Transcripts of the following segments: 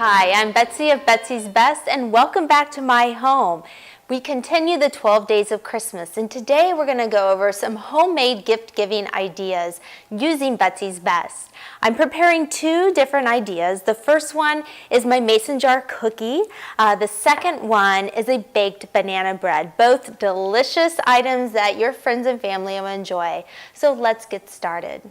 Hi, I'm Betsy of Betsy's Best, and welcome back to my home. We continue the 12 days of Christmas, and today we're going to go over some homemade gift-giving ideas using Betsy's Best. I'm preparing two different ideas. The first one is my mason jar cookie. The second one is a baked banana bread. Both delicious items that your friends and family will enjoy. So let's get started.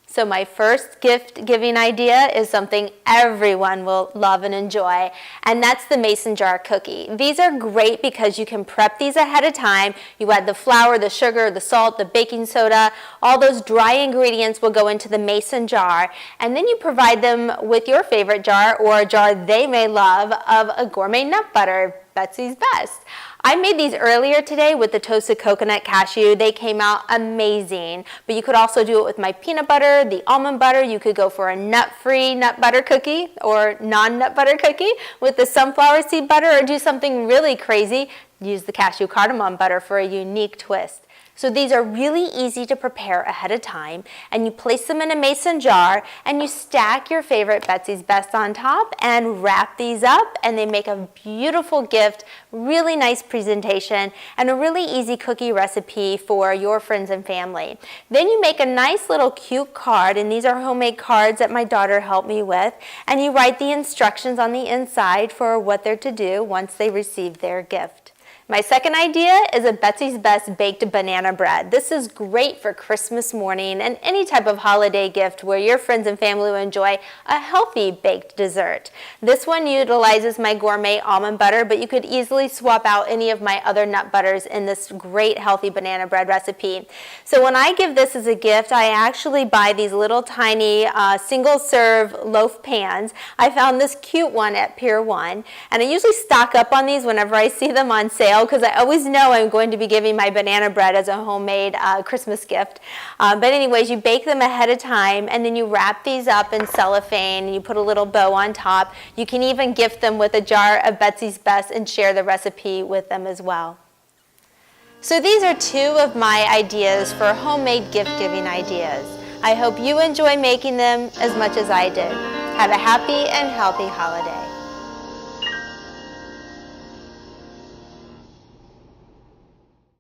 So my first gift-giving idea is something everyone will love and enjoy, and that's the mason jar cookie. These are great because you can prep these ahead of time. You add the flour, the sugar, the salt, the baking soda. All those dry ingredients will go into the mason jar, and then you provide them with your favorite jar or a jar they may love of a gourmet nut butter, Betsy's Best. I made these earlier today with the toasted coconut cashew. They came out amazing, but you could also do it with my peanut butter, the almond butter. You could go for a nut-free nut butter cookie or non-nut butter cookie with the sunflower seed butter, or do something really crazy. Use the cashew cardamom butter for a unique twist. So these are really easy to prepare ahead of time, and you place them in a mason jar and you stack your favorite Betsy's Best on top and wrap these up, and they make a beautiful gift, really nice presentation, and a really easy cookie recipe for your friends and family. Then you make a nice little cute card, and these are homemade cards that my daughter helped me with, and you write the instructions on the inside for what they're to do once they receive their gift. My second idea is a Betsy's Best baked banana bread. This is great for Christmas morning and any type of holiday gift where your friends and family will enjoy a healthy baked dessert. This one utilizes my gourmet almond butter, but you could easily swap out any of my other nut butters in this great healthy banana bread recipe. So when I give this as a gift, I actually buy these little tiny single serve loaf pans. I found this cute one at Pier 1, and I usually stock up on these whenever I see them on sale, because I always know I'm going to be giving my banana bread as a homemade Christmas gift. But anyways, you bake them ahead of time, and then you wrap these up in cellophane, and you put a little bow on top. You can even gift them with a jar of Betsy's Best and share the recipe with them as well. So these are two of my ideas for homemade gift-giving ideas. I hope you enjoy making them as much as I did. Have a happy and healthy holiday.